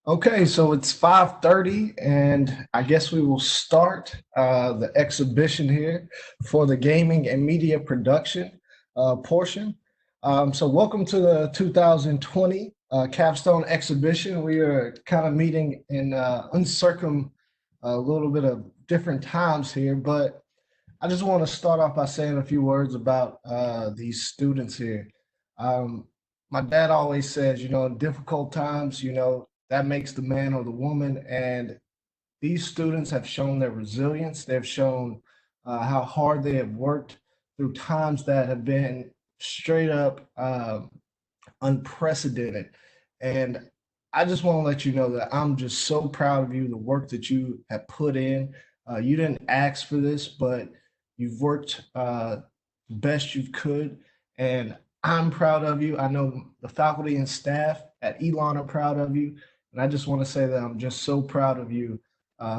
Okay, so it's 5:30, and I guess we will start the exhibition here for the gaming and media production portion. So welcome to the 2020 Capstone Exhibition. We are kind of meeting in a little bit of different times here, but I just want to start off by saying a few words about these students here. Um, my dad always says, in difficult times, that makes the man or the woman. And these students have shown their resilience. They've shown how hard they have worked through times that have been straight up unprecedented. And I just want to let you know that I'm just so proud of you, the work that you have put in. You didn't ask for this, but you've worked best you could. And I'm proud of you. I know the faculty and staff at Elon are proud of you. And I just want to say that I'm just so proud of you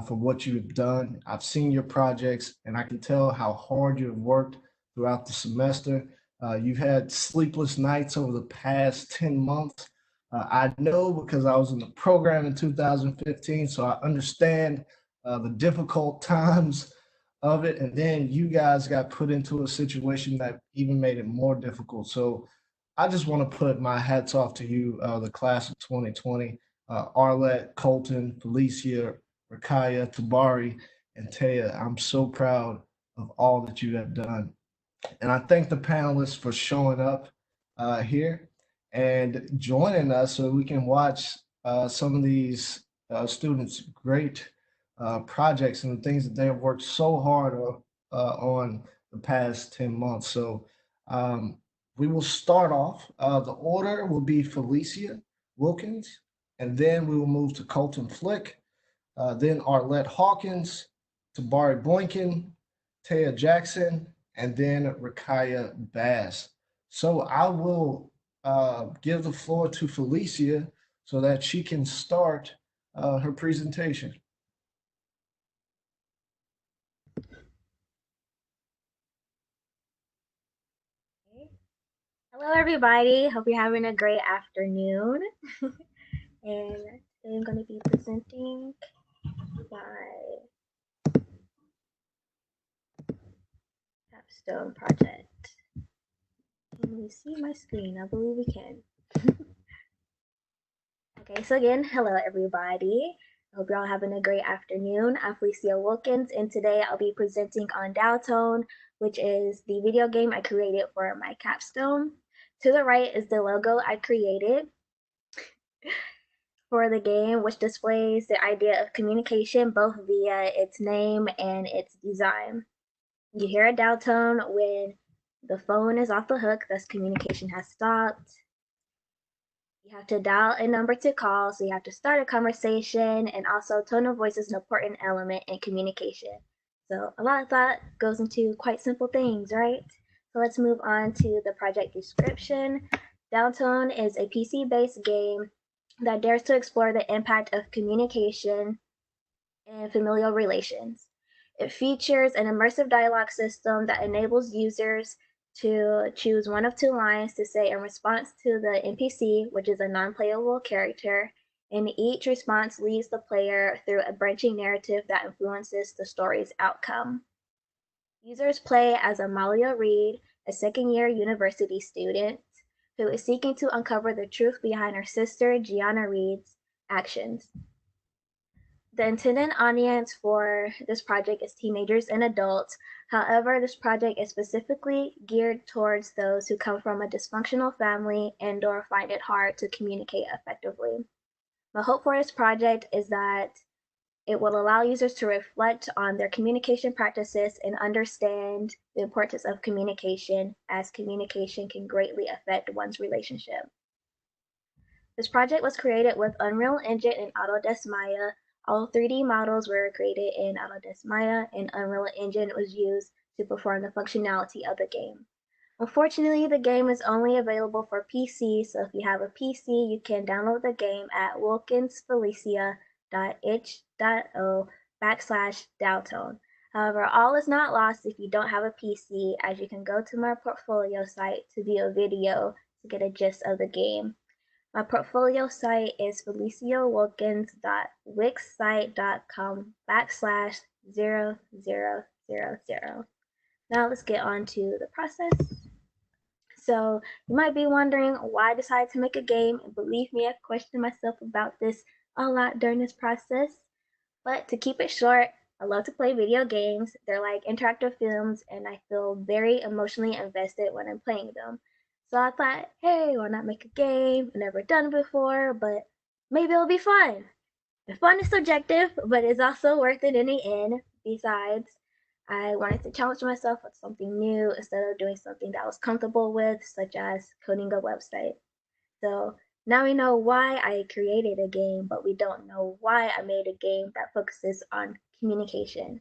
for what you've done. I've seen your projects, and I can tell how hard you have worked throughout the semester. You've had sleepless nights over the past 10 months. I know because I was in the program in 2015, so I understand the difficult times of it. And then you guys got put into a situation that even made it more difficult. So I just want to put my hats off to you, the class of 2020, Arlette, Colton, Felicia, Rakaya, Tabari, and Taya. I'm so proud of all that you have done. And I thank the panelists for showing up here and joining us so we can watch some of these students' great projects and the things that they have worked so hard on the past 10 months. So we will start off. The order will be Felicia Wilkins, and then we will move to Colton Flick, then Arlette Hawkins, Tabari Boykin, Taya Jackson, and then Rakaya Bass. So I will give the floor to Felicia so that she can start her presentation. Okay. Hello, everybody. Hope you're having a great afternoon. And today I'm going to be presenting my capstone project. Can we see my screen? I believe we can. Okay, so again, hello, everybody. I hope you're all having a great afternoon. I'm Felicia Wilkins, and today I'll be presenting on Dowtone, which is the video game I created for my capstone. To the right is the logo I created for the game, which displays the idea of communication both via its name and its design. You hear a dial tone when the phone is off the hook, thus communication has stopped. You have to dial a number to call, so you have to start a conversation, and also tone of voice is an important element in communication. So a lot of thought goes into quite simple things, right? So let's move on to the project description. Downtown is a PC-based game that dares to explore the impact of communication and familial relations. It features an immersive dialogue system that enables users to choose one of two lines to say in response to the NPC, which is a non playable character, and each response leads the player through a branching narrative that influences the story's outcome. Users play as Amalia Reed, a second year university student who is seeking to uncover the truth behind her sister Gianna Reed's actions. The intended audience for this project is teenagers and adults. However, this project is specifically geared towards those who come from a dysfunctional family and or find it hard to communicate effectively. My hope for this project is that it will allow users to reflect on their communication practices and understand the importance of communication, as communication can greatly affect one's relationship. This project was created with Unreal Engine and Autodesk Maya. All 3D models were created in Autodesk Maya, and Unreal Engine was used to perform the functionality of the game. Unfortunately, the game is only available for PC, so if you have a PC, you can download the game at wilkinsfelicia.itch.io/Dowtone. However, all is not lost if you don't have a PC, as you can go to my portfolio site to view a video to get a gist of the game. My portfolio site is feliciawilkins.wix.com/0000. Now let's get on to the process. So you might be wondering why I decided to make a game, and believe me, I questioned myself about this a lot during this process. But to keep it short, I love to play video games. They're like interactive films, and I feel very emotionally invested when I'm playing them. So I thought, hey, why not make a game? I've never done it before, but maybe it'll be fun. And fun is subjective, but it's also worth it in the end. Besides, I wanted to challenge myself with something new instead of doing something that I was comfortable with, such as coding a website. So now we know why I created a game, but we don't know why I made a game that focuses on communication.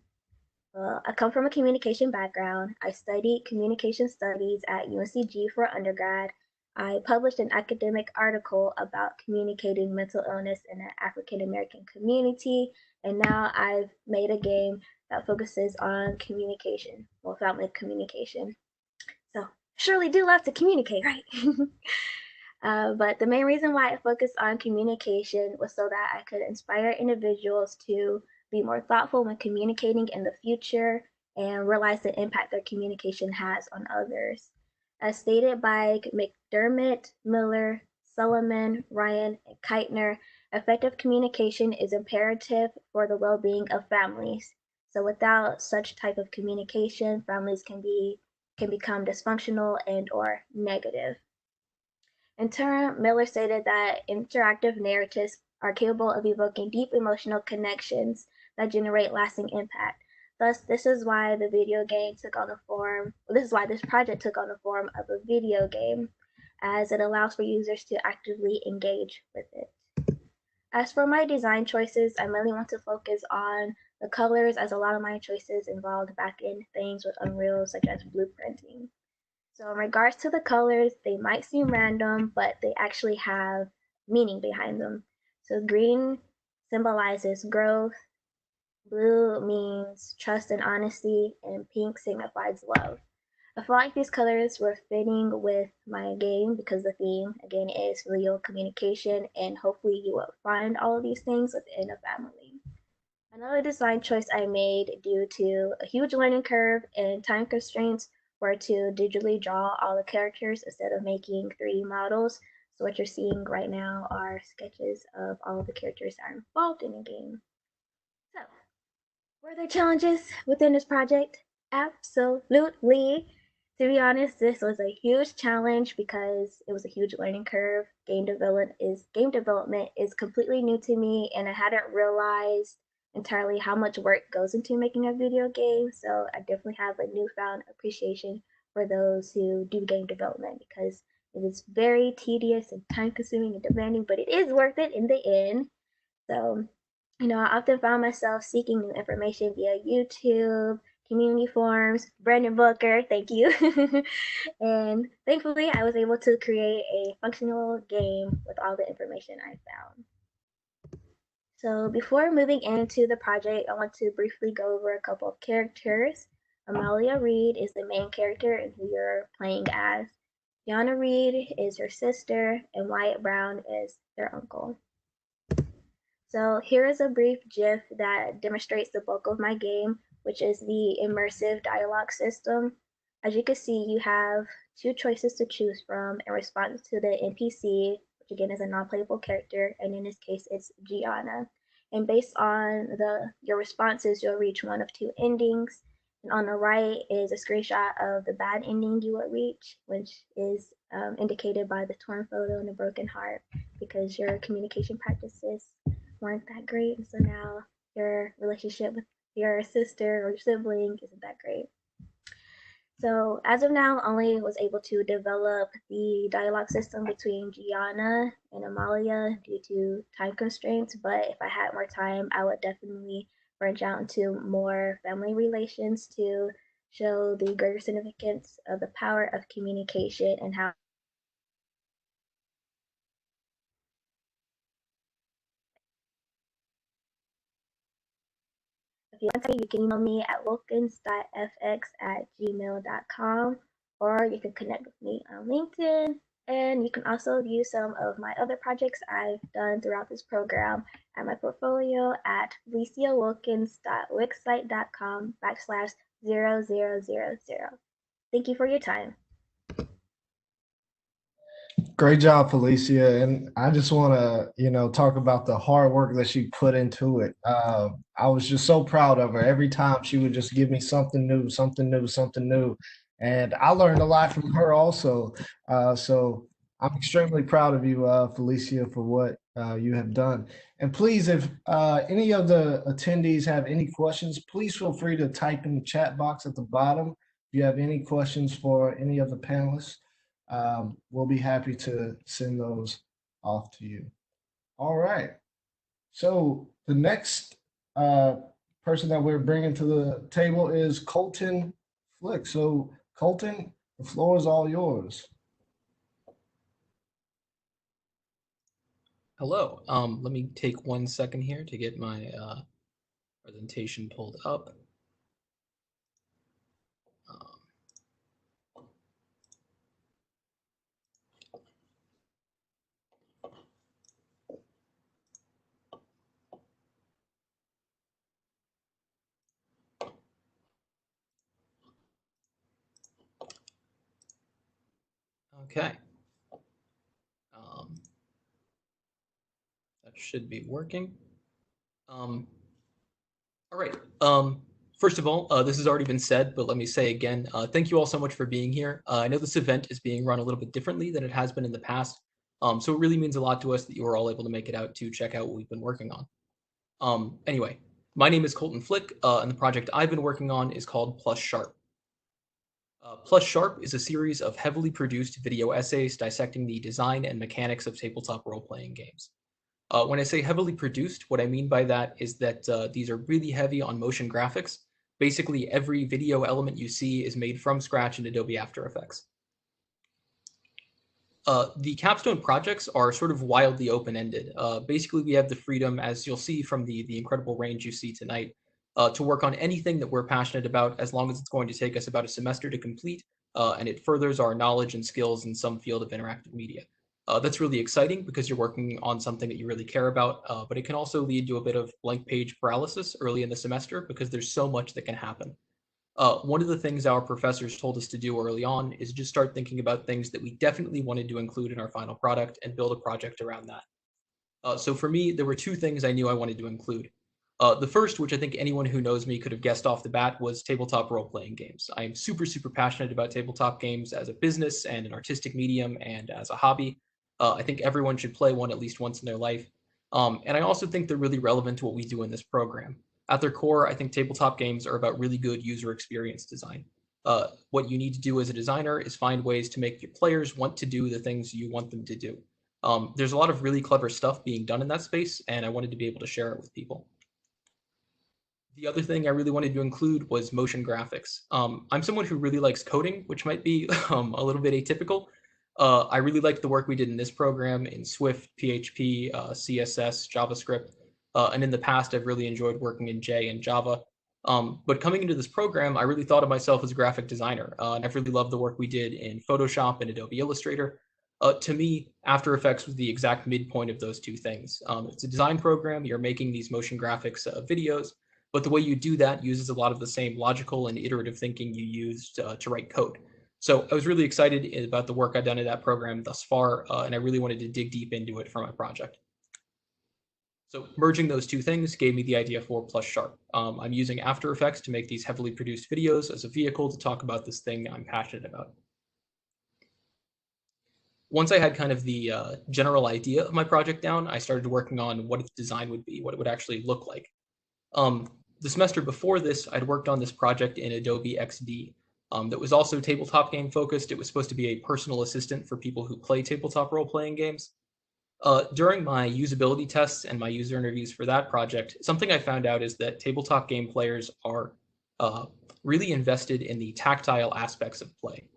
Well, I come from a communication background. I studied communication studies at UNCG for undergrad. I published an academic article about communicating mental illness in the African American community, and now I've made a game that focuses on communication, well, family communication. So, surely do love to communicate, right? But the main reason why I focused on communication was so that I could inspire individuals to be more thoughtful when communicating in the future and realize the impact their communication has on others. As stated by McDermott, Miller, Solomon, Ryan, and Keitner, effective communication is imperative for the well-being of families. So without such type of communication, families can become dysfunctional and or negative. In turn, Miller stated that interactive narratives are capable of evoking deep emotional connections that generate lasting impact. Thus, this is why this project took on the form of a video game, as it allows for users to actively engage with it. As for my design choices, I mainly want to focus on the colors, as a lot of my choices involved back-end things with Unreal, such as blueprinting. So in regards to the colors, they might seem random, but they actually have meaning behind them. So green symbolizes growth, blue means trust and honesty, and pink signifies love. I feel like these colors were fitting with my game because the theme, again, is real communication, and hopefully you will find all of these things within a family. Another design choice I made due to a huge learning curve and time constraints were to digitally draw all the characters instead of making 3D models. So what you're seeing right now are sketches of all of the characters that are involved in the game. So, were there challenges within this project? Absolutely. To be honest, this was a huge challenge because it was a huge learning curve. Game development is completely new to me, and I hadn't realized entirely how much work goes into making a video game. So I definitely have a newfound appreciation for those who do game development because it is very tedious and time consuming and demanding, but it is worth it in the end. So, I often found myself seeking new information via YouTube, community forums, Brandon Booker, thank you. And thankfully, I was able to create a functional game with all the information I found. So, before moving into the project, I want to briefly go over a couple of characters. Amalia Reed is the main character and who you're playing as. Yana Reed is her sister, and Wyatt Brown is their uncle. So here is a brief GIF that demonstrates the bulk of my game, which is the immersive dialogue system. As you can see, you have two choices to choose from in response to the NPC, which again is a non-playable character, and in this case, it's Gianna. And based on your responses, you'll reach one of two endings. And on the right is a screenshot of the bad ending you would reach, which is indicated by the torn photo and the broken heart, because your communication practices weren't that great, and so now your relationship with your sister or your sibling isn't that great. So as of now, I only was able to develop the dialogue system between Gianna and Amalia due to time constraints, but if I had more time, I would definitely branch out into more family relations to show the greater significance of the power of communication and how if you want to, you can email me at wilkins.fx@gmail.com, or you can connect with me on LinkedIn. And you can also view some of my other projects I've done throughout this program at my portfolio at feliciawilkins.wixsite.com/0000. Thank you for your time. Great job, Felicia. And I just want to, talk about the hard work that she put into it. I was just so proud of her. Every time she would just give me something new, something new, something new. And I learned a lot from her also. So I'm extremely proud of you, Felicia, for what you have done. And please, if any of the attendees have any questions, please feel free to type in the chat box at the bottom if you have any questions for any of the panelists. We'll be happy to send those off to you. All right. So the next person that we're bringing to the table is Colton Flick. So Colton, the floor is all yours. Hello. Let me take 1 second here to get my presentation pulled up. Okay. That should be working. All right. First of all, this has already been said, but let me say again, thank you all so much for being here. I know this event is being run a little bit differently than it has been in the past, so it really means a lot to us that you are all able to make it out to check out what we've been working on. Anyway, my name is Colton Flick, and the project I've been working on is called Plus Sharp. Plus Sharp is a series of heavily produced video essays dissecting the design and mechanics of tabletop role-playing games. When I say heavily produced, what I mean by that is that these are really heavy on motion graphics. Basically, every video element you see is made from scratch in Adobe After Effects. The Capstone projects are sort of wildly open-ended. Basically, we have the freedom, as you'll see from the incredible range you see tonight, to work on anything that we're passionate about, as long as it's going to take us about a semester to complete, and it furthers our knowledge and skills in some field of interactive media. That's really exciting because you're working on something that you really care about, but it can also lead to a bit of blank page paralysis early in the semester because there's so much that can happen. One of the things our professors told us to do early on is just start thinking about things that we definitely wanted to include in our final product and build a project around that. So for me, there were 2 things I knew I wanted to include. The first, which I think anyone who knows me could have guessed off the bat, was tabletop role-playing games. I am super, super passionate about tabletop games as a business and an artistic medium and as a hobby. I think everyone should play one at least once in their life. And I also think they're really relevant to what we do in this program. At their core, I think tabletop games are about really good user experience design. What you need to do as a designer is find ways to make your players want to do the things you want them to do. There's a lot of really clever stuff being done in that space, and I wanted to be able to share it with people. The other thing I really wanted to include was motion graphics. I'm someone who really likes coding, which might be a little bit atypical. I really liked the work we did in this program in Swift, PHP, CSS, JavaScript, and in the past I've really enjoyed working in J and Java. But coming into this program, I really thought of myself as a graphic designer, and I've really loved the work we did in Photoshop and Adobe Illustrator. To me, After Effects was the exact midpoint of those 2 things. It's a design program, you're making these motion graphics videos, but the way you do that uses a lot of the same logical and iterative thinking you used to write code. So I was really excited about the work I've done in that program thus far, and I really wanted to dig deep into it for my project. So merging those 2 things gave me the idea for Plus Sharp. I'm using After Effects to make these heavily produced videos as a vehicle to talk about this thing I'm passionate about. Once I had kind of the general idea of my project down, I started working on what its design would be, what it would actually look like. The semester before this, I'd worked on this project in Adobe XD that was also tabletop game focused. It was supposed to be a personal assistant for people who play tabletop role-playing games. During my usability tests and my user interviews for that project, something I found out is that tabletop game players are really invested in the tactile aspects of play.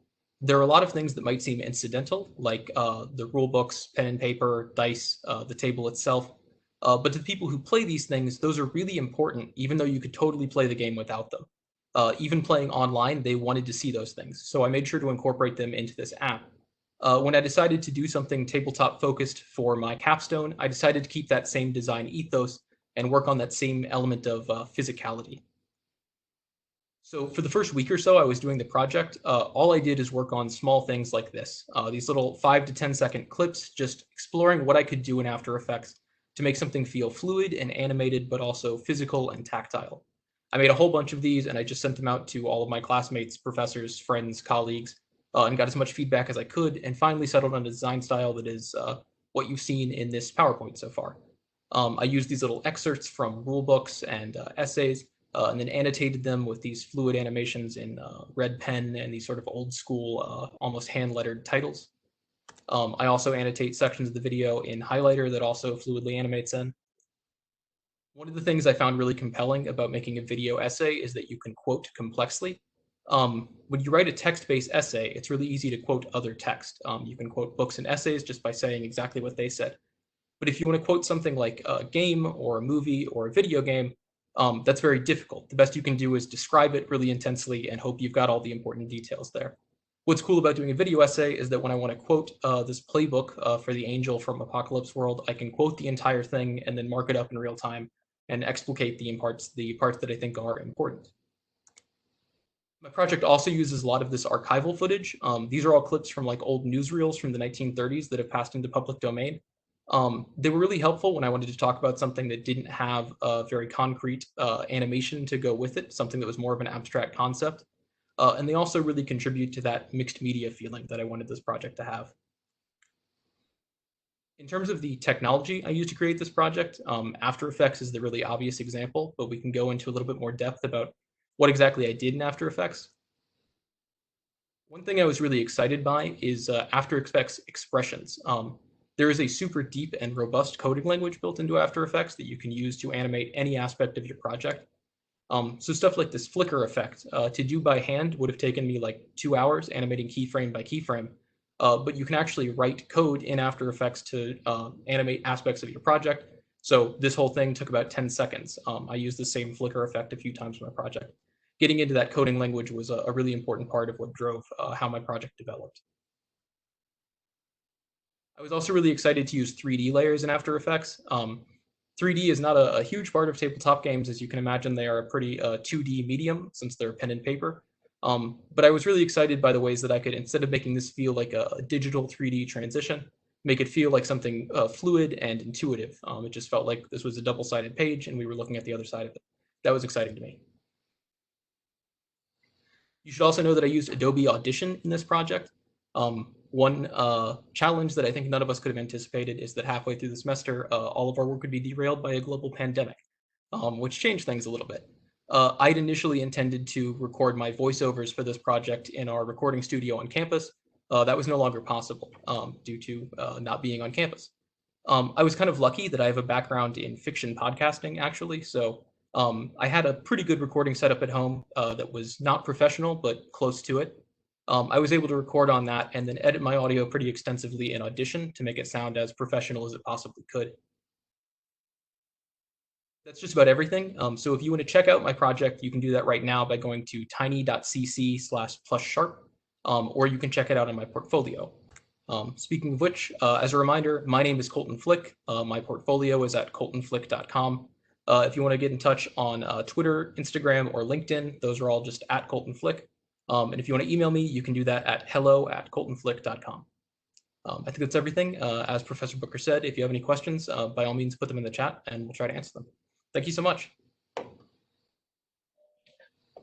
There are a lot of things that might seem incidental, like the rule books, pen and paper, dice, the table itself. But to people who play these things, those are really important, even though you could totally play the game without them. Even playing online, they wanted to see those things. So I made sure to incorporate them into this app. When I decided to do something tabletop focused for my capstone, I decided to keep that same design ethos and work on that same element of physicality. So for the first week or so I was doing the project, all I did is work on small things like this. These little 5 to 10-second clips, just exploring what I could do in After Effects to make something feel fluid and animated, but also physical and tactile. I made a whole bunch of these and I just sent them out to all of my classmates, professors, friends, colleagues, and got as much feedback as I could, and finally settled on a design style that is what you've seen in this PowerPoint so far. I used these little excerpts from rule books and essays, and then annotated them with these fluid animations in red pen and these sort of old school, almost hand lettered titles. I also annotate sections of the video in highlighter that also fluidly animates in. One of the things I found really compelling about making a video essay is that you can quote complexly. When you write a text-based essay, it's really easy to quote other text. You can quote books and essays just by saying exactly what they said. But if you want to quote something like a game or a movie or a video game, that's very difficult. The best you can do is describe it really intensely and hope you've got all the important details there. What's cool about doing a video essay is that when I want to quote this playbook for the angel from Apocalypse World, I can quote the entire thing and then mark it up in real time and explicate the parts that I think are important. My project also uses a lot of this archival footage. These are all clips from like old newsreels from the 1930s that have passed into public domain. They were really helpful when I wanted to talk about something that didn't have a very concrete animation to go with it, something that was more of an abstract concept. And they also really contribute to that mixed media feeling that I wanted this project to have. In terms of the technology I used to create this project, After Effects is the really obvious example, but we can go into a little bit more depth about what exactly I did in After Effects. One thing I was really excited by is After Effects expressions. There is a super deep and robust coding language built into After Effects that you can use to animate any aspect of your project. So stuff like this flicker effect to do by hand would have taken me like 2 hours animating keyframe by keyframe. But you can actually write code in After Effects to animate aspects of your project. So this whole thing took about 10 seconds. I used the same flicker effect a few times in my project. Getting into that coding language was a really important part of what drove how my project developed. I was also really excited to use 3D layers in After Effects. 3D is not a huge part of tabletop games. As you can imagine, they are a pretty 2D medium since they're pen and paper. But I was really excited by the ways that I could, instead of making this feel like a digital 3D transition, make it feel like something fluid and intuitive. It just felt like this was a double-sided page and we were looking at the other side of it. That was exciting to me. You should also know that I used Adobe Audition in this project. One challenge that I think none of us could have anticipated is that halfway through the semester, all of our work would be derailed by a global pandemic, which changed things a little bit. I'd initially intended to record my voiceovers for this project in our recording studio on campus. That was no longer possible due to not being on campus. I was kind of lucky that I have a background in fiction podcasting, actually, so I had a pretty good recording setup at home that was not professional, but close to it. I was able to record on that and then edit my audio pretty extensively in Audition to make it sound as professional as it possibly could. That's just about everything. So if you want to check out my project, you can do that right now by going to tiny.cc/+sharp, or you can check it out on my portfolio. Speaking of which, as a reminder, my name is Colton Flick. My portfolio is at coltonflick.com. If you want to get in touch on Twitter, Instagram, or LinkedIn, those are all just at Colton Flick. And if you want to email me, you can do that at hello@coltonflick.com. I think that's everything. As Professor Booker said, if you have any questions, by all means, put them in the chat and we'll try to answer them. Thank you so much.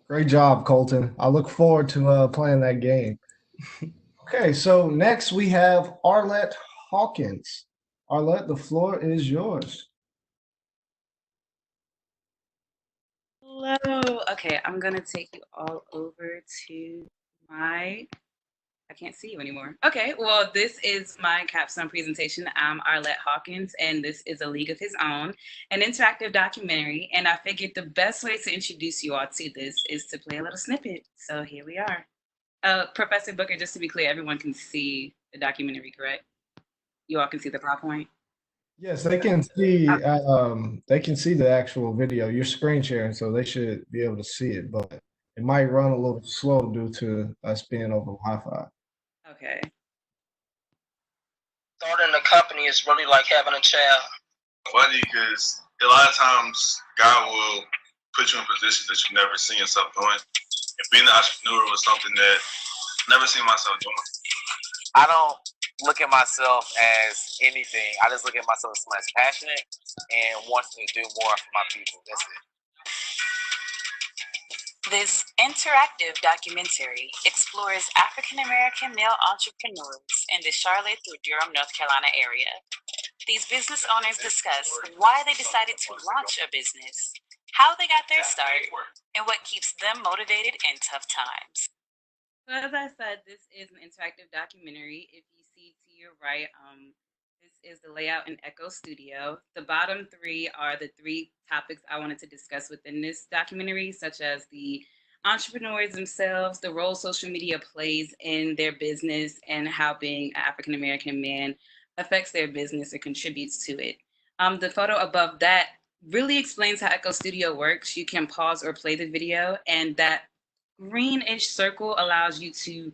Great job, Colton. I look forward to playing that game. Okay, so next we have Arlette Hawkins. Arlette, the floor is yours. Hello. Okay, I'm gonna take you all over to I can't see you anymore. Okay, well, this is my capstone presentation. I'm Arlette Hawkins, and this is A League of His Own, an interactive documentary. And I figured the best way to introduce you all to this is to play a little snippet. So here we are. Professor Booker, just to be clear, everyone can see the documentary, correct? You all can see the PowerPoint? Yes, they can see the actual video. You're screen sharing, so they should be able to see it, but it might run a little slow due to us being over Wi-Fi. Okay. starting a company is really like having a child. Funny because a lot of times God will put you in positions that you never seen yourself doing. And being an entrepreneur was something that I never seen myself doing. I don't look at myself as anything. I just look at myself as someone that's passionate and wants to do more for my people. That's it. This interactive documentary explores African American male entrepreneurs in the Charlotte through Durham, North Carolina area. These business owners discuss why they decided to launch a business, how they got their start, and what keeps them motivated in tough times. So as I said, this is an interactive documentary. If you see to your right, this is the layout in Echo Studio. The bottom three are the three topics I wanted to discuss within this documentary, such as the entrepreneurs themselves, the role social media plays in their business, and how being an African American man affects their business or contributes to it. The photo above that really explains how Echo Studio works. You can pause or play the video, and that greenish circle allows you to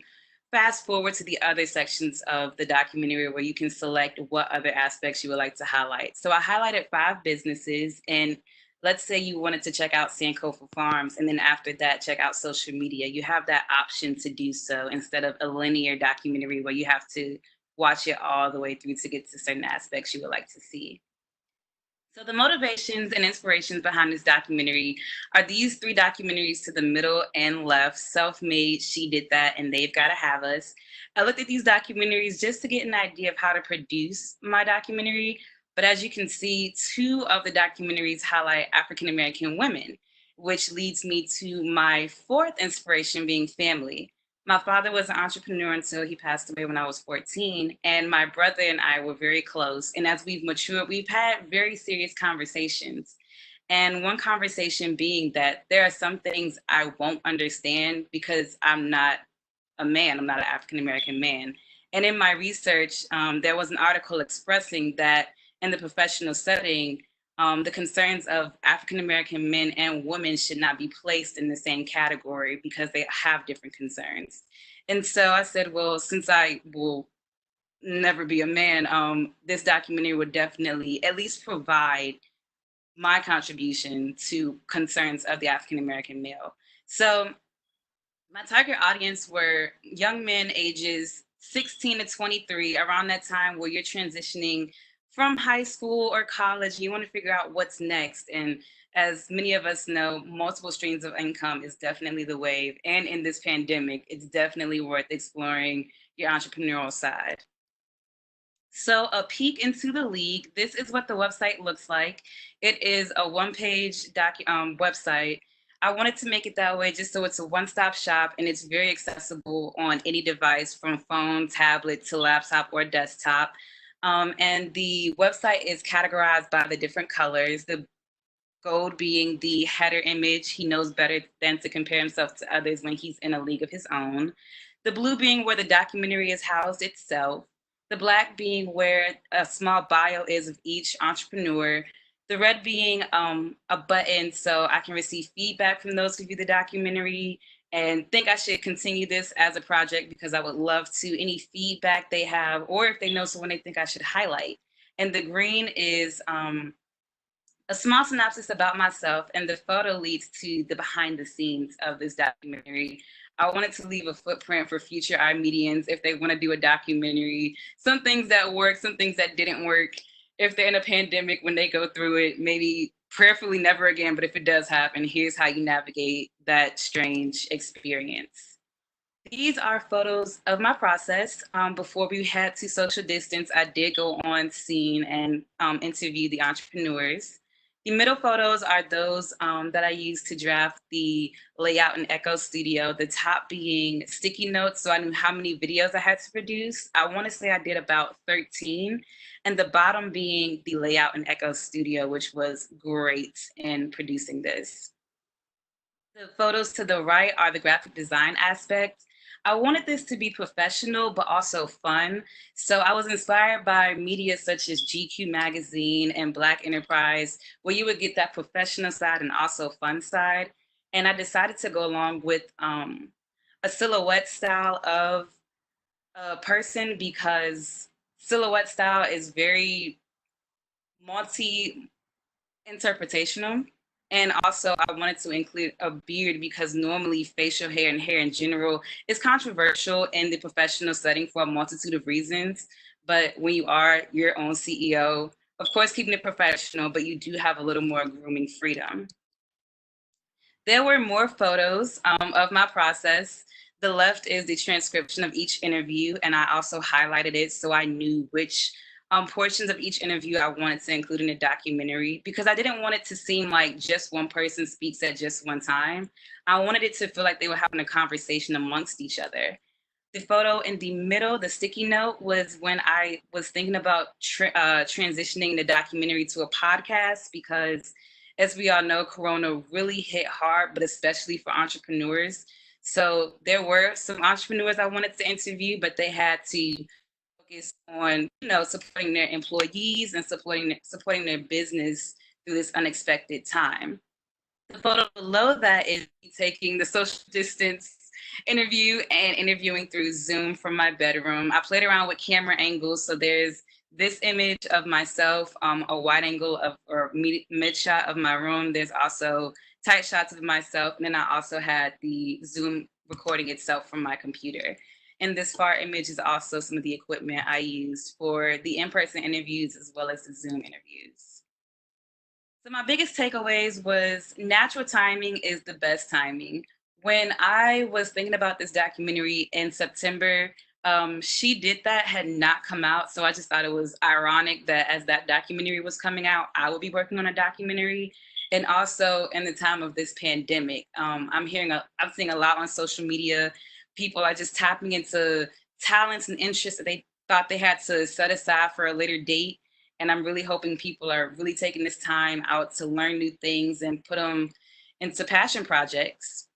fast forward to the other sections of the documentary where you can select what other aspects you would like to highlight. So I highlighted 5 businesses, and let's say you wanted to check out Sankofa Farms, and then after that, check out social media. You have that option to do so instead of a linear documentary where you have to watch it all the way through to get to certain aspects you would like to see. So the motivations and inspirations behind this documentary are these 3 documentaries to the middle and left: Self-Made, She Did That, and They've Gotta Have Us. I looked at these documentaries just to get an idea of how to produce my documentary, but as you can see, 2 of the documentaries highlight African American women, which leads me to my 4th inspiration being family. My father was an entrepreneur until he passed away when I was 14, and my brother and I were very close. And as we've matured, we've had very serious conversations. And one conversation being that there are some things I won't understand because I'm not a man, I'm not an African American man. And in my research, there was an article expressing that in the professional setting, the concerns of African American men and women should not be placed in the same category because they have different concerns. And so I said, well, since I will never be a man, this documentary would definitely at least provide my contribution to concerns of the African American male. So my target audience were young men ages 16 to 23, around that time where you're transitioning from high school or college. You want to figure out what's next. And as many of us know, multiple streams of income is definitely the wave. And in this pandemic, it's definitely worth exploring your entrepreneurial side. So a peek into the league. This is what the website looks like. It is a one-page website. I wanted to make it that way just so it's a one-stop shop and it's very accessible on any device from phone, tablet to laptop or desktop. And the website is categorized by the different colors. The gold being the header image. He knows better than to compare himself to others when he's in a league of his own. The blue being where the documentary is housed itself. The black being where a small bio is of each entrepreneur. The red being a button so I can receive feedback from those who view the documentary and think I should continue this as a project because I would love to any feedback they have, or if they know someone they think I should highlight. And the green is a small synopsis about myself, and the photo leads to the behind the scenes of this documentary. I wanted to leave a footprint for future iMedians if they want to do a documentary, some things that work, some things that didn't work. If they're in a pandemic, when they go through it, maybe prayerfully never again, but if it does happen, here's how you navigate that strange experience. These are photos of my process. Before we had to social distance, I did go on scene and interview the entrepreneurs. The middle photos are those that I used to draft the layout in Echo Studio, the top being sticky notes, so I knew how many videos I had to produce. I want to say I did about 13, and the bottom being the layout in Echo Studio, which was great in producing this. The photos to the right are the graphic design aspect. I wanted this to be professional, but also fun. So I was inspired by media such as GQ Magazine and Black Enterprise, where you would get that professional side and also fun side. And I decided to go along with a silhouette style of a person because silhouette style is very multi-interpretational. And also, I wanted to include a beard because normally facial hair and hair in general is controversial in the professional setting for a multitude of reasons. But when you are your own CEO, of course, keeping it professional, but you do have a little more grooming freedom. There were more photos of my process. The left is the transcription of each interview, and I also highlighted it so I knew which portions of each interview I wanted to include in a documentary, because I didn't want it to seem like just one person speaks at just one time. I wanted it to feel like they were having a conversation amongst each other. The photo in the middle, the sticky note, was when I was thinking about transitioning the documentary to a podcast, because as we all know, Corona really hit hard, but especially for entrepreneurs. So there were some entrepreneurs I wanted to interview, but they had to focus on, supporting their employees and supporting their business through this unexpected time. The photo below that is me taking the social distance interview and interviewing through Zoom from my bedroom. I played around with camera angles. So there's this image of myself, a wide angle or mid shot of my room. There's also tight shots of myself. And then I also had the Zoom recording itself from my computer. And this far image is also some of the equipment I used for the in-person interviews as well as the Zoom interviews. So my biggest takeaways was natural timing is the best timing. When I was thinking about this documentary in September, She Did That had not come out. So I just thought it was ironic that as that documentary was coming out, I would be working on a documentary. And also in the time of this pandemic, I'm seeing a lot on social media. People are just tapping into talents and interests that they thought they had to set aside for a later date. And I'm really hoping people are really taking this time out to learn new things and put them into passion projects.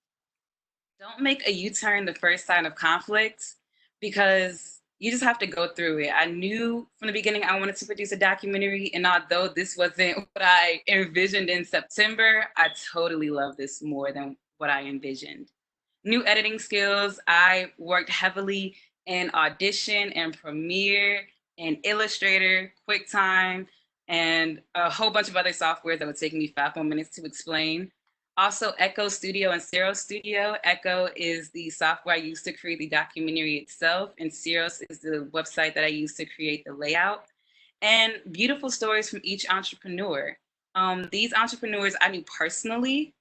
Don't make a U-turn the first sign of conflict, because you just have to go through it. I knew from the beginning I wanted to produce a documentary, and although this wasn't what I envisioned in September, I totally love this more than what I envisioned. New editing skills. I worked heavily in Audition and Premiere and Illustrator, QuickTime, and a whole bunch of other software that would take me 5 more minutes to explain. Also, Echo Studio and Xeros Studio. Echo is the software I used to create the documentary itself, and Xeros is the website that I used to create the layout. And beautiful stories from each entrepreneur. These entrepreneurs I knew personally.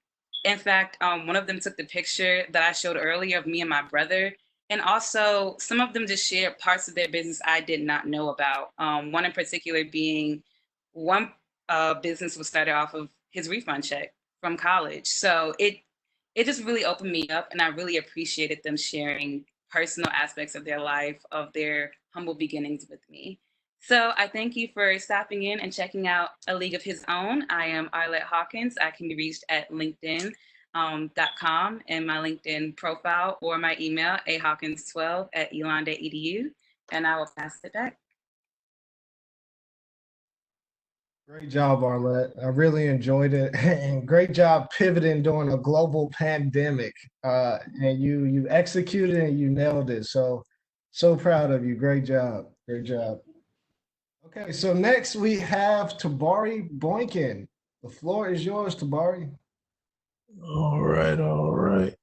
In fact, one of them took the picture that I showed earlier of me and my brother. And also, some of them just shared parts of their business I did not know about. One in particular being one business was started off of his refund check from college. So it just really opened me up, and I really appreciated them sharing personal aspects of their life, of their humble beginnings with me. So I thank you for stopping in and checking out A League of His Own. I am Arlette Hawkins. I can be reached at LinkedIn. .com and my LinkedIn profile, or my email, ahawkins12@elon.edu, and I will pass it back. Great job, Arlette. I really enjoyed it, and great job pivoting during a global pandemic. And you executed and you nailed it. So proud of you. Great job. Great job. Okay, so next we have Tabari Boykin. The floor is yours, Tabari. All right, all right.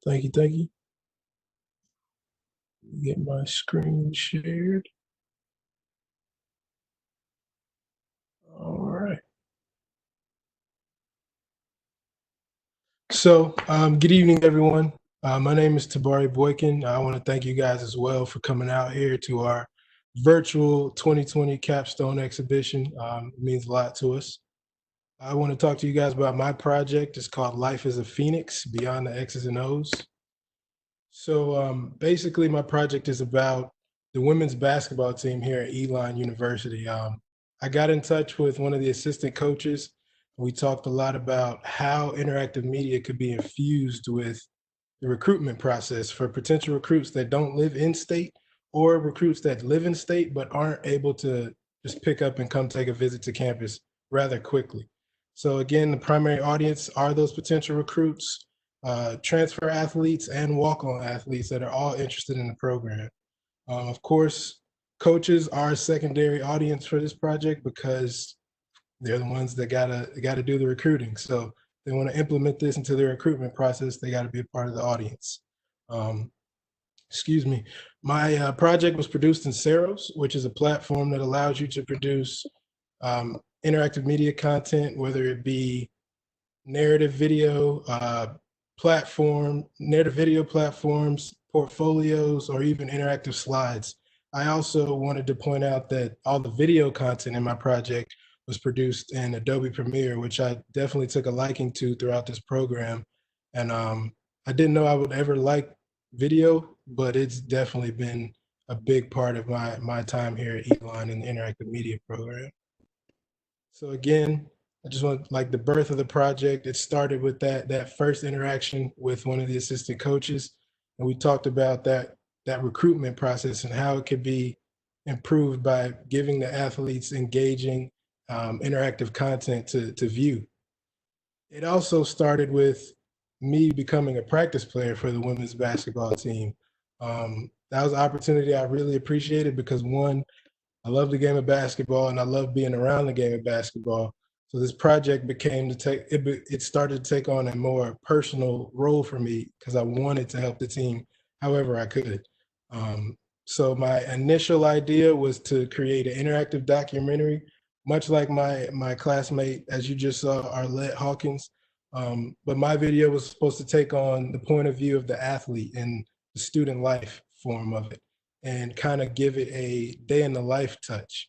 Thank you, thank you. Get my screen shared. All right. So, good evening, everyone. My name is Tabari Boykin. I want to thank you guys as well for coming out here to our virtual 2020 Capstone Exhibition. It means a lot to us. I want to talk to you guys about my project. It's called Life as a Phoenix, Beyond the X's and O's. So basically, my project is about the women's basketball team here at Elon University. I got in touch with one of the assistant coaches. We talked a lot about how interactive media could be infused with the recruitment process for potential recruits that don't live in state, or recruits that live in state but aren't able to just pick up and come take a visit to campus rather quickly. So again, the primary audience are those potential recruits, transfer athletes, and walk-on athletes that are all interested in the program. Of course, Coaches are a secondary audience for this project because they're the ones that gotta do the recruiting. So they want to implement this into their recruitment process. They got to be a part of the audience. Excuse me. My project was produced in Ceros, which is a platform that allows you to produce interactive media content, whether it be narrative video narrative video platforms, portfolios, or even interactive slides. I also wanted to point out that all the video content in my project was produced in Adobe Premiere, which I definitely took a liking to throughout this program. And I didn't know I would ever like video, but it's definitely been a big part of my time here at Elon in the interactive media program. So again, I just want, like, the birth of the project, it started with that first interaction with one of the assistant coaches. And we talked about that recruitment process and how it could be improved by giving the athletes engaging interactive content to view. It also started with me becoming a practice player for the women's basketball team. That was an opportunity I really appreciated because, one, I love the game of basketball and I love being around the game of basketball. So this project became it started to take on a more personal role for me because I wanted to help the team however I could. So my initial idea was to create an interactive documentary, much like my classmate, as you just saw, Arlette Hawkins. But my video was supposed to take on the point of view of the athlete and the student life form of it, and kind of give it a day in the life touch.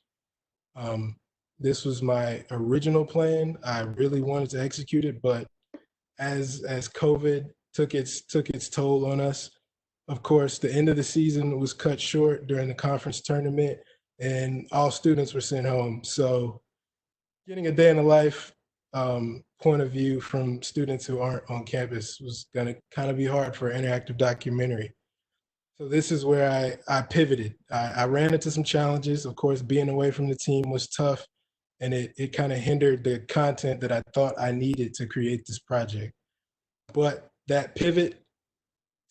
This was my original plan. I really wanted to execute it, but as COVID took its toll on us, of course, the end of the season was cut short during the conference tournament, and all students were sent home. So getting a day in the life point of view from students who aren't on campus was going to kind of be hard for an interactive documentary. So this is where I pivoted. I ran into some challenges. Of course, being away from the team was tough, and it kind of hindered the content that I thought I needed to create this project. But that pivot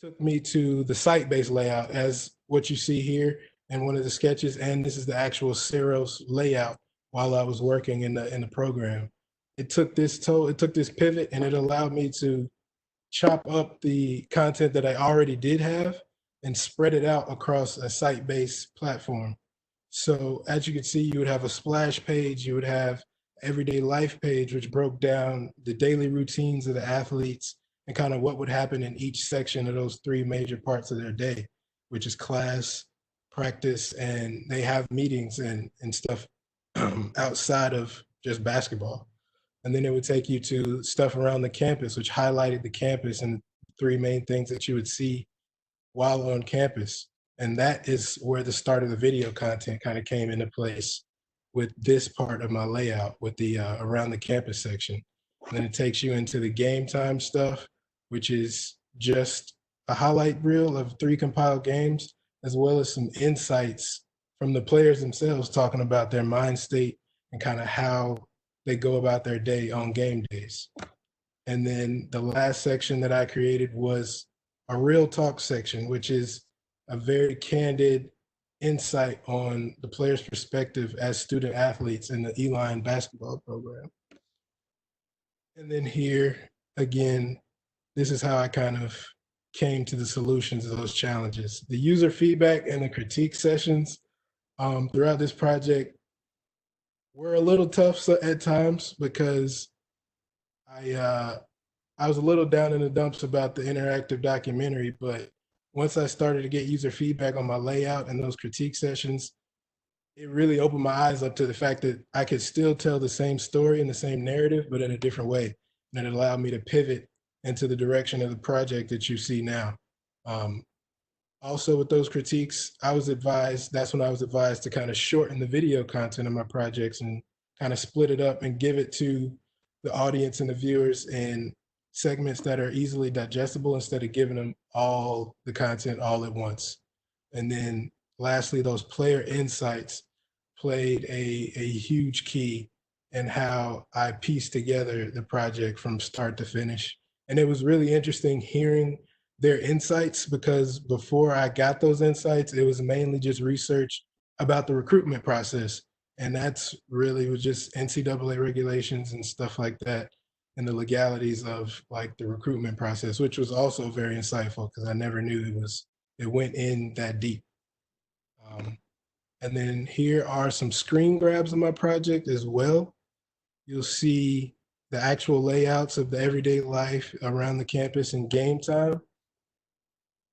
took me to the site-based layout, as what you see here in one of the sketches, and this is the actual Ceros layout while I was working in the program. It took this pivot, and it allowed me to chop up the content that I already did have and spread it out across a site-based platform. So as you can see, you would have a splash page, you would have everyday life page, which broke down the daily routines of the athletes and kind of what would happen in each section of those three major parts of their day, which is class, practice, and they have meetings and stuff outside of just basketball. And then it would take you to stuff around the campus, which highlighted the campus and the three main things that you would see while on campus. And that is where the start of the video content kind of came into place with this part of my layout with the around the campus section. And then it takes you into the game time stuff, which is just a highlight reel of 3 compiled games, as well as some insights from the players themselves talking about their mind state and kind of how they go about their day on game days. And then the last section that I created was a real talk section, which is a very candid insight on the player's perspective as student athletes in the Elon basketball program. And then here, again, this is how I kind of came to the solutions of those challenges. The user feedback and the critique sessions throughout this project were a little tough at times because I was a little down in the dumps about the interactive documentary, but once I started to get user feedback on my layout and those critique sessions, it really opened my eyes up to the fact that I could still tell the same story and the same narrative, but in a different way. And it allowed me to pivot into the direction of the project that you see now. Also with those critiques, that's when I was advised to kind of shorten the video content of my projects and kind of split it up and give it to the audience and the viewers in segments that are easily digestible instead of giving them all the content all at once. And then lastly, those player insights played a huge key in how I pieced together the project from start to finish. And it was really interesting hearing their insights because before I got those insights, it was mainly just research about the recruitment process. And that's really was just NCAA regulations and stuff like that, and the legalities of like the recruitment process, which was also very insightful because I never knew it went in that deep. And then here are some screen grabs of my project as well. You'll see the actual layouts of the everyday life around the campus in game time.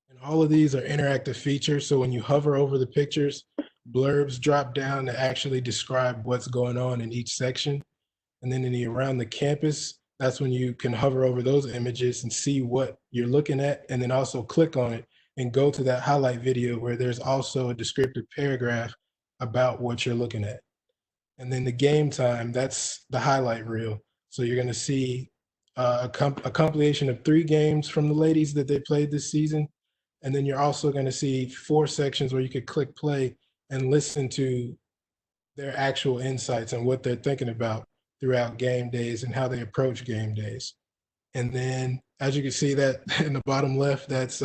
And all of these are interactive features. So when you hover over the pictures, blurbs drop down to actually describe what's going on in each section. And then in the around the campus, that's when you can hover over those images and see what you're looking at, and then also click on it and go to that highlight video where there's also a descriptive paragraph about what you're looking at. And then the game time, that's the highlight reel. So you're going to see a compilation of 3 games from the ladies that they played this season. And then you're also going to see 4 sections where you could click play and listen to their actual insights and what they're thinking about throughout game days and how they approach game days. And then as you can see that in the bottom left, that's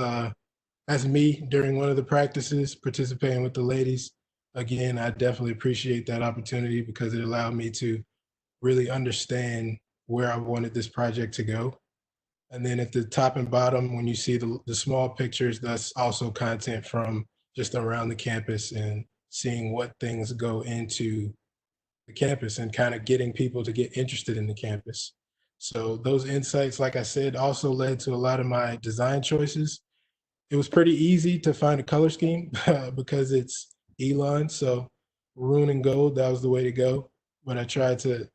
me during one of the practices participating with the ladies. Again, I definitely appreciate that opportunity because it allowed me to really understand where I wanted this project to go. And then at the top and bottom, when you see the small pictures, that's also content from just around the campus and seeing what things go into the campus and kind of getting people to get interested in the campus. So those insights, like I said, also led to a lot of my design choices. It was pretty easy to find a color scheme because it's Elon. So maroon and gold, that was the way to go. But I tried to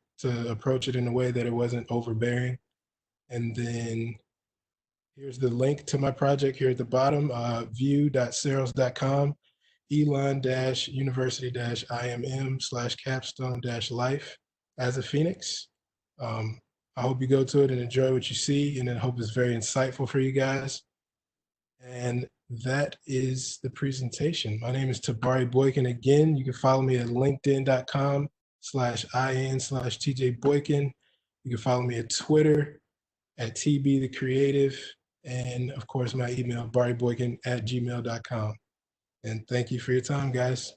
approach it in a way that it wasn't overbearing. And then here's the link to my project here at the bottom, view.seros.com, elon-university-imm/capstone-life as a Phoenix. I hope you go to it and enjoy what you see, and I hope it's very insightful for you guys. And that is the presentation. My name is Tabari Boykin. Again, you can follow me at linkedin.com/in/TJ Boykin. You can follow me at Twitter at TB the Creative, and of course my email, bariboykin@gmail.com. And thank you for your time, guys.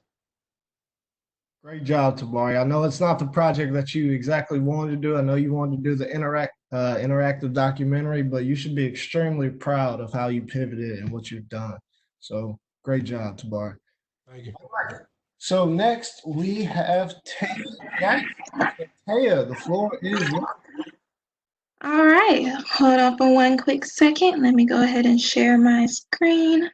Great job, Tabari. I know it's not the project that you exactly wanted to do. I know you wanted to do the interactive documentary, but you should be extremely proud of how you pivoted and what you've done. So great job, Tabari. Thank you. All right. So next we have Taya Jackson. Taya, the floor is yours. All right, hold on for one quick second. Let me go ahead and share my screen.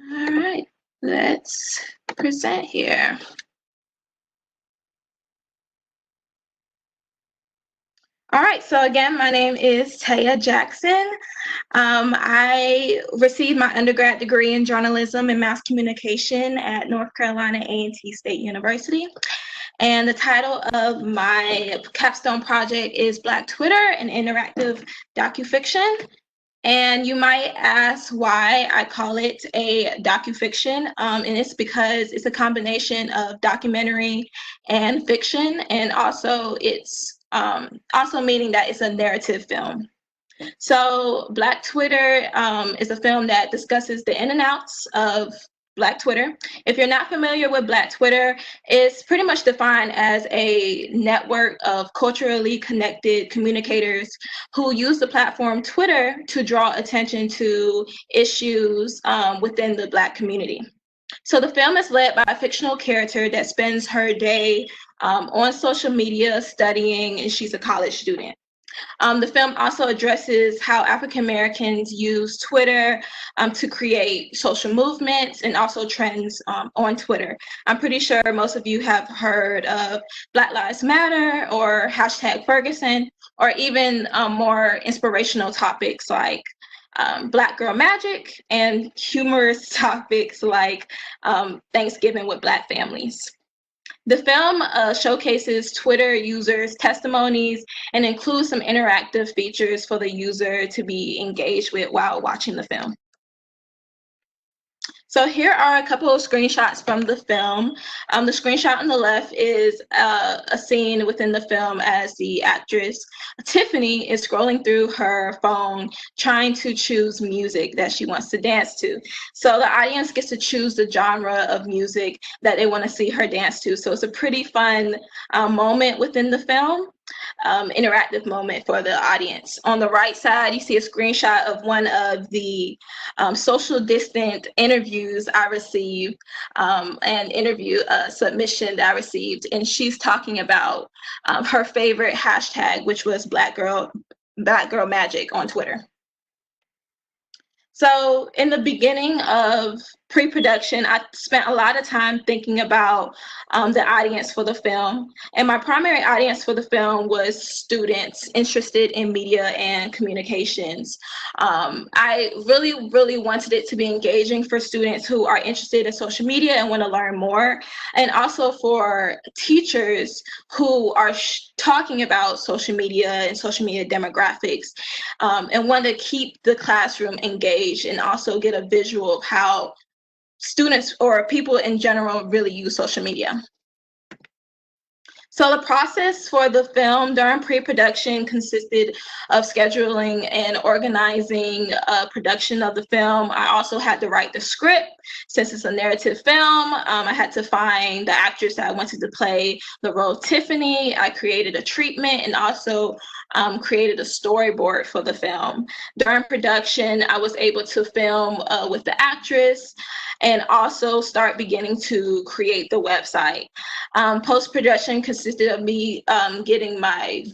All right, let's present here. All right, so again, my name is Taya Jackson. I received my undergrad degree in journalism and mass communication at North Carolina A&T State University. And the title of my capstone project is Black Twitter, an interactive docufiction. And you might ask why I call it a docufiction, and it's because it's a combination of documentary and fiction, and also it's also meaning that it's a narrative film. So Black Twitter is a film that discusses the in and outs of Black Twitter. If you're not familiar with Black Twitter, it's pretty much defined as a network of culturally connected communicators who use the platform Twitter to draw attention to issues within the Black community. So the film is led by a fictional character that spends her day on social media studying, and she's a college student. The film also addresses how African Americans use Twitter to create social movements and also trends on Twitter. I'm pretty sure most of you have heard of Black Lives Matter or #Ferguson, or even more inspirational topics like Black Girl Magic and humorous topics like Thanksgiving with Black families. The film showcases Twitter users' testimonies and includes some interactive features for the user to be engaged with while watching the film. So here are a couple of screenshots from the film. The screenshot on the left is a scene within the film as the actress Tiffany is scrolling through her phone trying to choose music that she wants to dance to. So the audience gets to choose the genre of music that they want to see her dance to. So it's a pretty fun moment within the film. Interactive moment for the audience. On the right side, you see a screenshot of one of the social distant interviews I received, an interview submission that I received, and she's talking about her favorite hashtag, which was Black Girl Magic on Twitter. So in the beginning of pre-production, I spent a lot of time thinking about the audience for the film. And my primary audience for the film was students interested in media and communications. I really, really wanted it to be engaging for students who are interested in social media and want to learn more, and also for teachers who are talking about social media and social media demographics, and want to keep the classroom engaged and also get a visual of how students or people in general really use social media. So the process for the film during pre-production consisted of scheduling and organizing production of the film. I also had to write the script. Since it's a narrative film, I had to find the actress that I wanted to play the role of Tiffany. I created a treatment and also created a storyboard for the film. During production, I was able to film with the actress and also start beginning to create the website. Post-production consisted of me getting my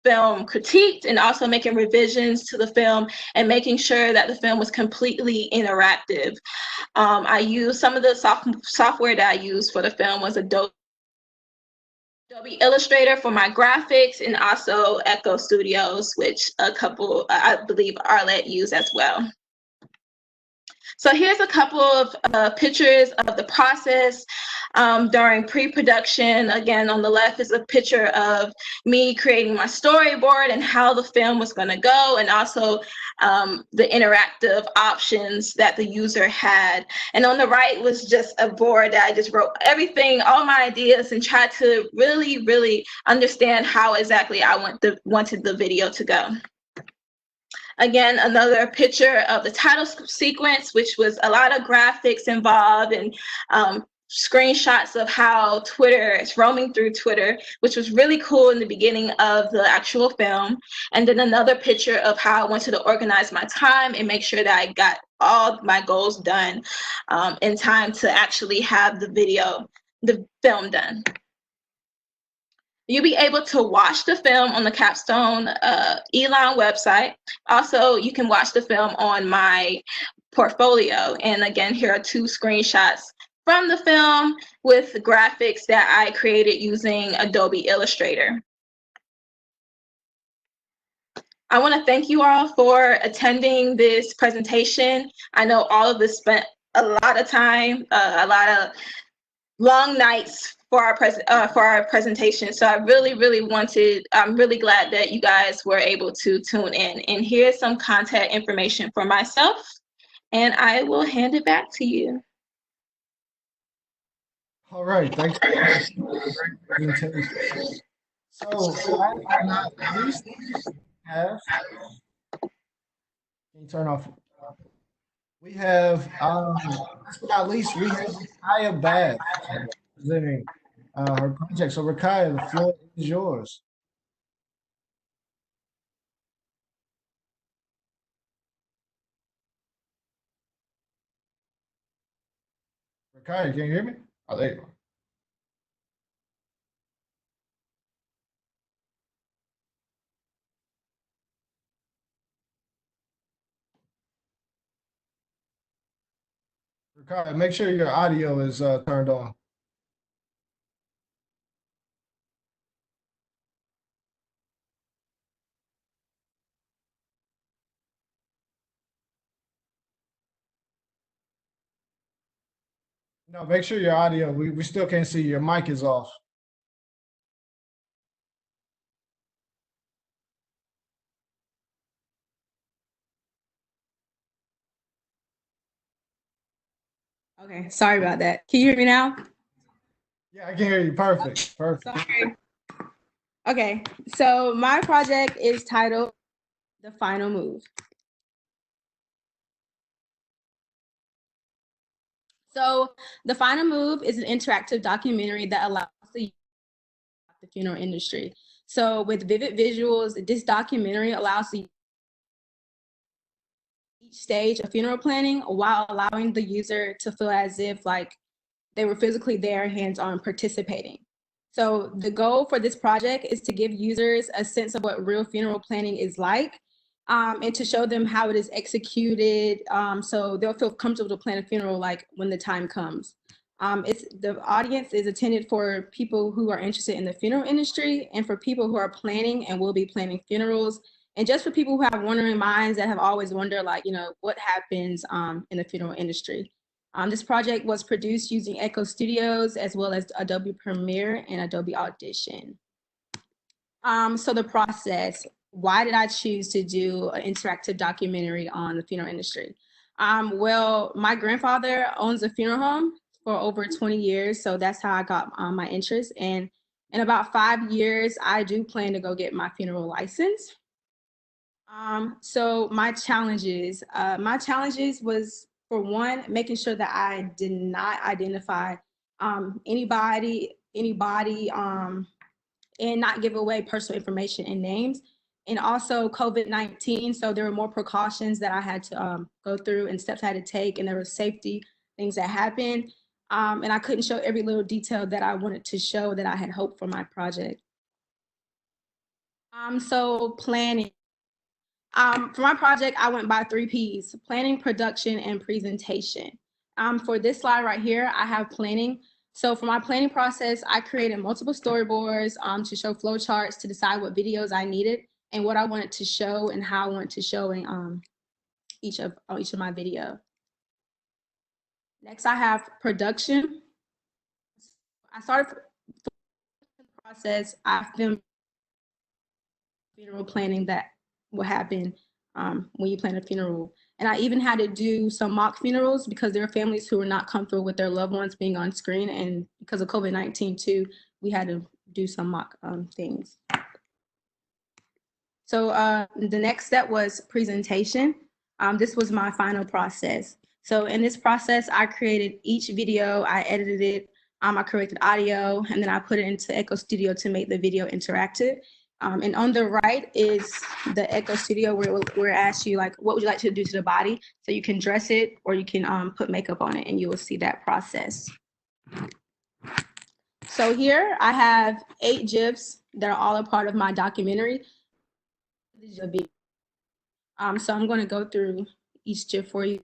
film critiqued and also making revisions to the film and making sure that the film was completely interactive. I used some of the software that I used for the film was Adobe Illustrator for my graphics, and also Echo Studios, which a couple, I believe Arlette used as well. So here's a couple of pictures of the process during pre-production. Again, on the left is a picture of me creating my storyboard and how the film was going to go, and also the interactive options that the user had. And on the right was just a board that I just wrote everything, all my ideas, and tried to really, really understand how exactly I wanted the video to go. Again, another picture of the title sequence, which was a lot of graphics involved and screenshots of how Twitter is roaming through Twitter, which was really cool in the beginning of the actual film. And then another picture of how I wanted to organize my time and make sure that I got all my goals done in time to actually have the film done. You'll be able to watch the film on the Capstone Elon website. Also, you can watch the film on my portfolio. And again, here are two screenshots from the film with graphics that I created using Adobe Illustrator. I want to thank you all for attending this presentation. I know all of this spent a lot of time, a lot of long nights for our presentation. So I really, really I'm really glad that you guys were able to tune in. And here's some contact information for myself, and I will hand it back to you. All right, thanks for the presentation. So last but not least, have can you turn off? We have last but not least, we have Rakaya Bath presenting her project. So Rakaya, the floor is yours. Rakaya, can you hear me? Oh, there you go. Rakaya, make sure your audio is turned on. No, make sure your audio, we still can't see your mic is off. Okay, sorry about that. Can you hear me now? Yeah, I can hear you. Perfect. Perfect. Sorry. Okay, so my project is titled The Final Move. So The Final Move is an interactive documentary that allows the funeral industry. So with vivid visuals, this documentary allows the each stage of funeral planning while allowing the user to feel as if like they were physically there, hands-on participating. So the goal for this project is to give users a sense of what real funeral planning is like, and to show them how it is executed, so they'll feel comfortable to plan a funeral like when the time comes. The audience is intended for people who are interested in the funeral industry and for people who are planning and will be planning funerals, and just for people who have wondering minds that have always wondered, like, what happens in the funeral industry. This project was produced using Echo Studios as well as Adobe Premiere and Adobe Audition. So the process, why did I choose to do an interactive documentary on the funeral industry? Well, my grandfather owns a funeral home for over 20 years, so that's how I got my interest. And in about 5 years, I do plan to go get my funeral license. So my challenges was, for one, making sure that I did not identify anybody, and not give away personal information and names. And also COVID-19, so there were more precautions that I had to go through and steps I had to take, and there were safety things that happened. And I couldn't show every little detail that I wanted to show that I had hoped for my project. So planning. For my project, I went by 3 Ps: planning, production, and presentation. For this slide right here, I have planning. So for my planning process, I created multiple storyboards to show flow charts to decide what videos I needed and what I wanted to show and how I wanted to show in each of my video. Next, I have production. I started the process. I filmed funeral planning that will happen when you plan a funeral. And I even had to do some mock funerals because there are families who were not comfortable with their loved ones being on screen. And because of COVID-19 too, we had to do some mock things. So the next step was presentation. This was my final process. So in this process, I created each video, I edited it, I corrected audio, and then I put it into Echo Studio to make the video interactive. And on the right is the Echo Studio where it asks you, like, what would you like to do to the body? So you can dress it or you can put makeup on it, and you will see that process. So here I have 8 GIFs that are all a part of my documentary. So I'm going to go through each GIF for you.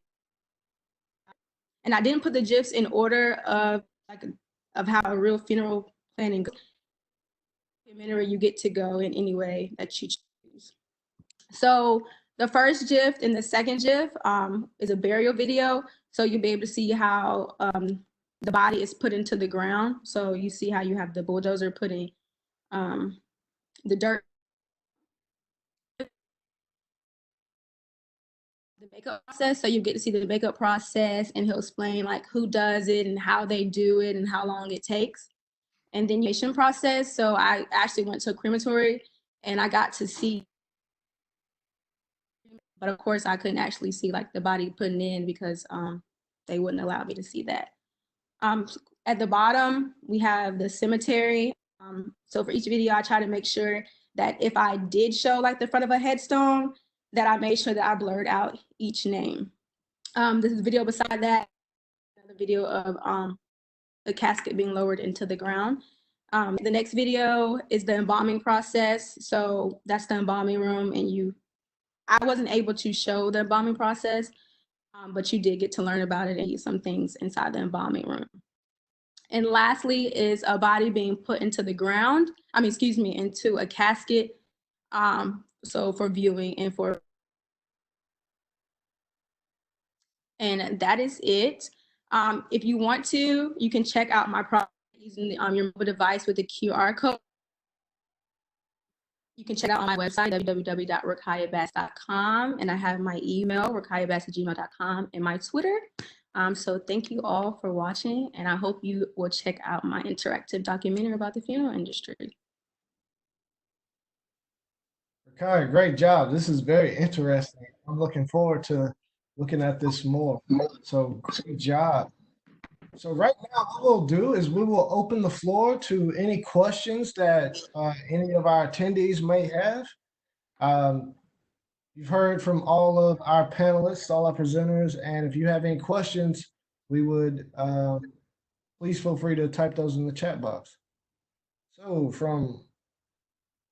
And I didn't put the GIFs in order of how a real funeral planning goes. Documentary, you get to go in any way that you choose. So the first GIF and the second GIF is a burial video. So you'll be able to see how the body is put into the ground. So you see how you have the bulldozer putting the dirt. The makeup process, so you get to see the makeup process, and he'll explain like who does it and how they do it and how long it takes. And then the process, so I actually went to a crematory and I got to see, but of course I couldn't actually see like the body putting in because they wouldn't allow me to see that. At the bottom, we have the cemetery. So for each video, I try to make sure that if I did show like the front of a headstone, that I made sure that I blurred out each name. This is a video beside that, another video of the casket being lowered into the ground. The next video is the embalming process. So that's the embalming room, and I wasn't able to show the embalming process, but you did get to learn about it and some things inside the embalming room. And lastly is a body being put into the ground, into a casket. So for viewing and for, and that is it. If you want to, you can check out my project using your mobile device with the QR code. You can check out on my website, www.rukiyabass.com, and I have my email, rukiyabass@gmail.com, and my Twitter. So thank you all for watching, and I hope you will check out my interactive documentary about the funeral industry. Okay, great job. This is very interesting. I'm looking forward to looking at this more. So great job. So right now, what we'll do is we will open the floor to any questions that any of our attendees may have. Um, you've heard from all of our panelists, all our presenters, and if you have any questions, we would please feel free to type those in the chat box. So from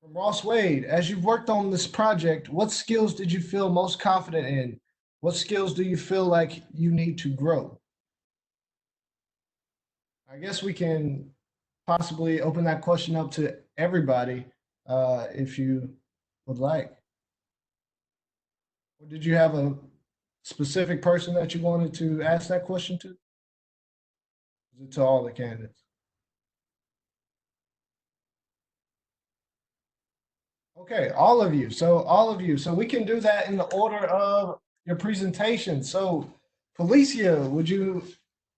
Ross Wade, as you've worked on this project, what skills did you feel most confident in? What skills do you feel like you need to grow? I guess we can possibly open that question up to everybody if you would like. Or did you have a specific person that you wanted to ask that question to? Is it to all the candidates? Okay, all of you. So all of you. So we can do that in the order of your presentation. So Felicia, would you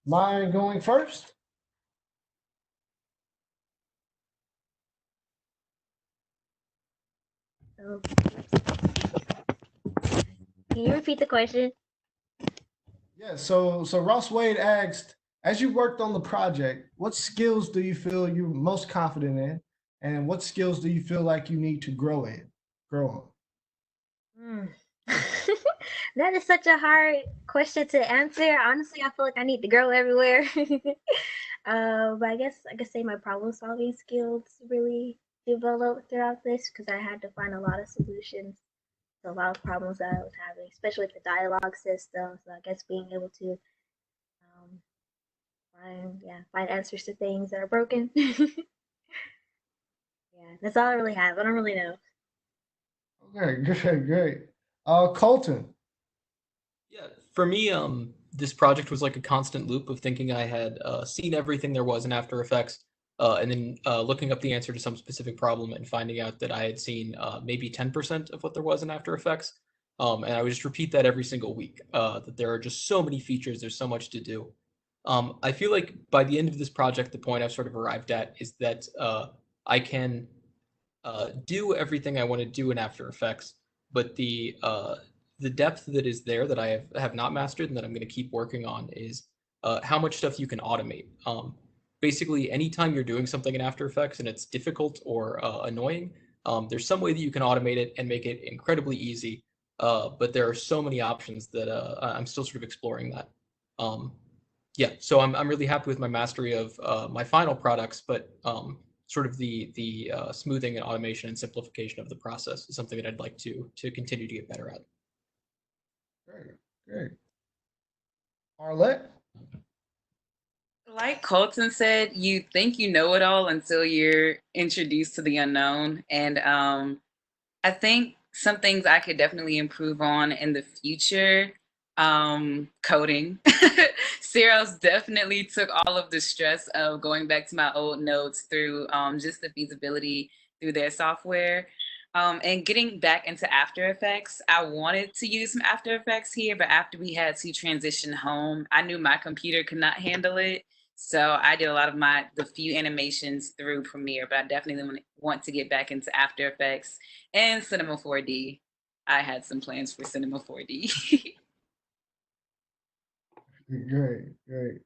mind going first? So, can you repeat the question? Yeah, so Ross Wade asked, as you worked on the project, what skills do you feel you're most confident in? And what skills do you feel like you need to grow on? That is such a hard question to answer. Honestly, I feel like I need to grow everywhere. But I could say my problem solving skills really developed throughout this because I had to find a lot of solutions to a lot of problems that I was having, especially with the dialogue system. So I guess being able to find answers to things that are broken. Yeah, that's all I really have. I don't really know. Okay, great. Colton. Yeah, for me, this project was like a constant loop of thinking I had seen everything there was in After Effects, and then looking up the answer to some specific problem and finding out that I had seen maybe 10% of what there was in After Effects. And I would just repeat that every single week, that there are just so many features, there's so much to do. I feel like by the end of this project, the point I've sort of arrived at is that I can do everything I want to do in After Effects, but the depth that is there that I have not mastered and that I'm going to keep working on is how much stuff you can automate. Basically, anytime you're doing something in After Effects and it's difficult or annoying, there's some way that you can automate it and make it incredibly easy. But there are so many options that I'm still sort of exploring that. Yeah, so I'm really happy with my mastery of my final products, but sort of the smoothing and automation and simplification of the process is something that I'd like to continue to get better at. Great. Arlette? Like Colton said, you think you know it all until you're introduced to the unknown. And I think some things I could definitely improve on in the future. Coding. Cyril's definitely took all of the stress of going back to my old notes through just the feasibility through their software. And getting back into After Effects, I wanted to use some After Effects here, but after we had to transition home, I knew my computer could not handle it. So I did a lot of the few animations through Premiere, but I definitely want to get back into After Effects and Cinema 4D. I had some plans for Cinema 4D. Great.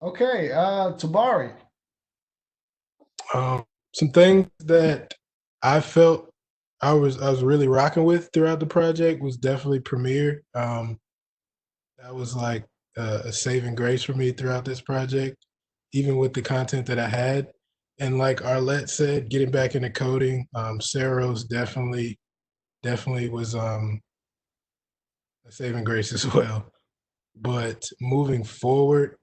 Okay, Tabari. Some things that I felt I was really rocking with throughout the project was definitely Premiere. That was like a saving grace for me throughout this project, even with the content that I had. And like Arlette said, getting back into coding, Saros definitely was a saving grace as well. But moving forward,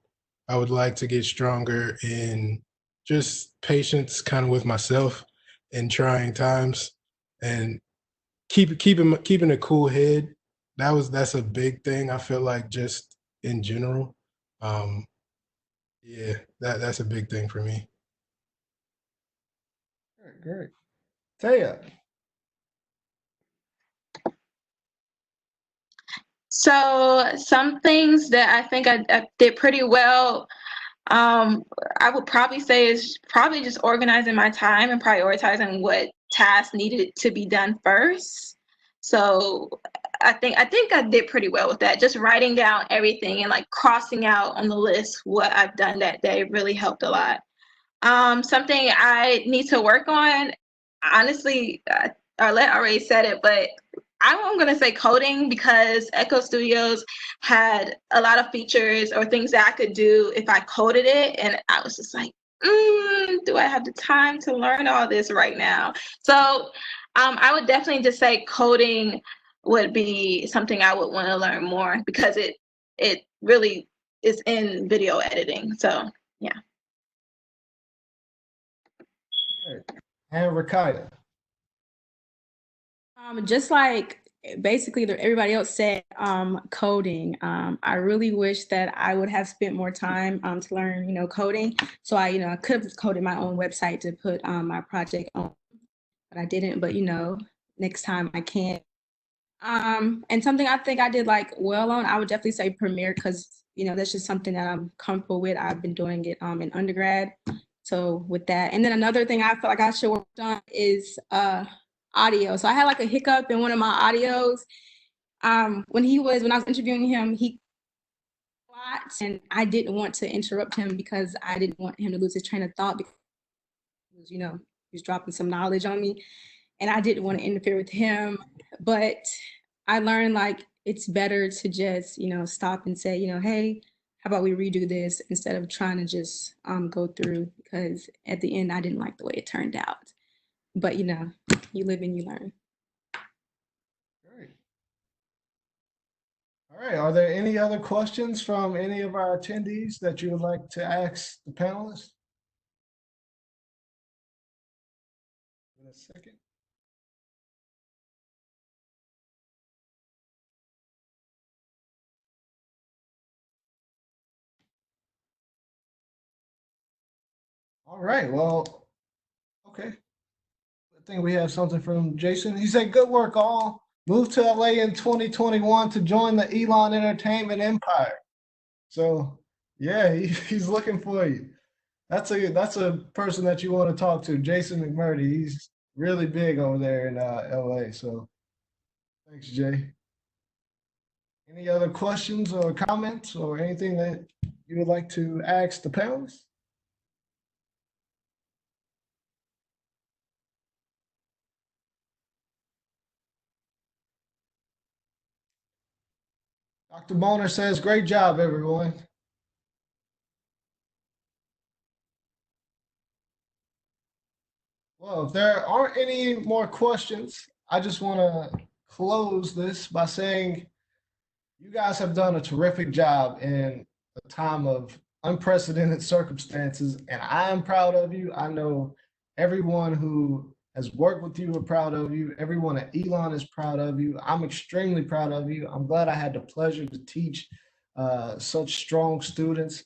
I would like to get stronger in just patience kind of with myself in trying times and keeping a cool head. That's a big thing. I feel like just in general. Yeah, that's a big thing for me. Great. Taya. So some things that I think I did pretty well, I would probably say is probably just organizing my time and prioritizing what tasks needed to be done first. So I think I did pretty well with that. Just writing down everything and like crossing out on the list what I've done that day really helped a lot. Something I need to work on, honestly, Arlette already said it, but I'm going to say coding, because Echo Studios had a lot of features or things that I could do if I coded it. And I was just like, do I have the time to learn all this right now? So I would definitely just say coding would be something I would want to learn more, because it really is in video editing. So yeah. And Rakaya. Just like basically everybody else said, coding. I really wish that I would have spent more time to learn, coding. So I could have coded my own website to put my project on, but I didn't. But next time I can. And something I think I did like well on, I would definitely say Premiere, because that's just something that I'm comfortable with. I've been doing it in undergrad. So with that, and then another thing I feel like I should work on is audio. So I had like a hiccup in one of my audios. When I was interviewing him, he and I didn't want to interrupt him because I didn't want him to lose his train of thought, because he was dropping some knowledge on me, and I didn't want to interfere with him. But I learned like it's better to just stop and say, hey, how about we redo this, instead of trying to just go through, because at the end I didn't like the way it turned out. But you live and you learn. Great. All right. Are there any other questions from any of our attendees that you would like to ask the panelists? In a second. All right. Well, okay. I think we have something from Jason. He said, "Good work, all. Moved to LA in 2021 to join the Elon Entertainment empire." So, yeah, he's looking for you. That's a person that you want to talk to, Jason McMurdy. He's really big over there in LA. So, thanks, Jay. Any other questions or comments or anything that you would like to ask the panelists? Dr. Boner says, "Great job, everyone." Well, if there aren't any more questions, I just want to close this by saying you guys have done a terrific job in a time of unprecedented circumstances, and I am proud of you. I know everyone who has worked with you are proud of you. Everyone at Elon is proud of you. I'm extremely proud of you. I'm glad I had the pleasure to teach such strong students.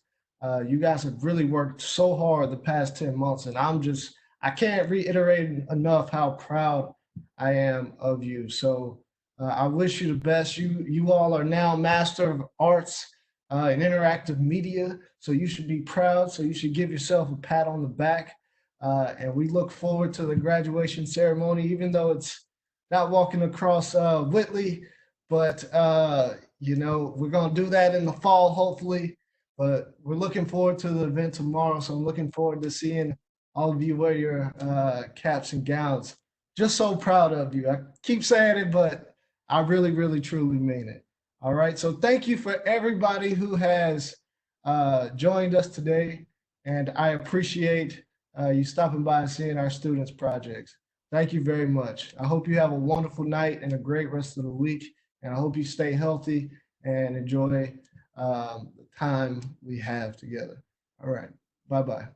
You guys have really worked so hard the past 10 months, and I can't reiterate enough how proud I am of you. So I wish you the best. You all are now Master of Arts in Interactive Media, so you should be proud. So you should give yourself a pat on the back. And we look forward to the graduation ceremony, even though it's not walking across Whitley, but we're gonna do that in the fall, hopefully. But we're looking forward to the event tomorrow, so I'm looking forward to seeing all of you wear your caps and gowns. Just so proud of you. I keep saying it, but I really, really, truly mean it. All right. So thank you for everybody who has joined us today. And I appreciate you stopping by and seeing our students' projects. Thank you very much. I hope you have a wonderful night and a great rest of the week. And I hope you stay healthy and enjoy the time we have together. All right. Bye-bye.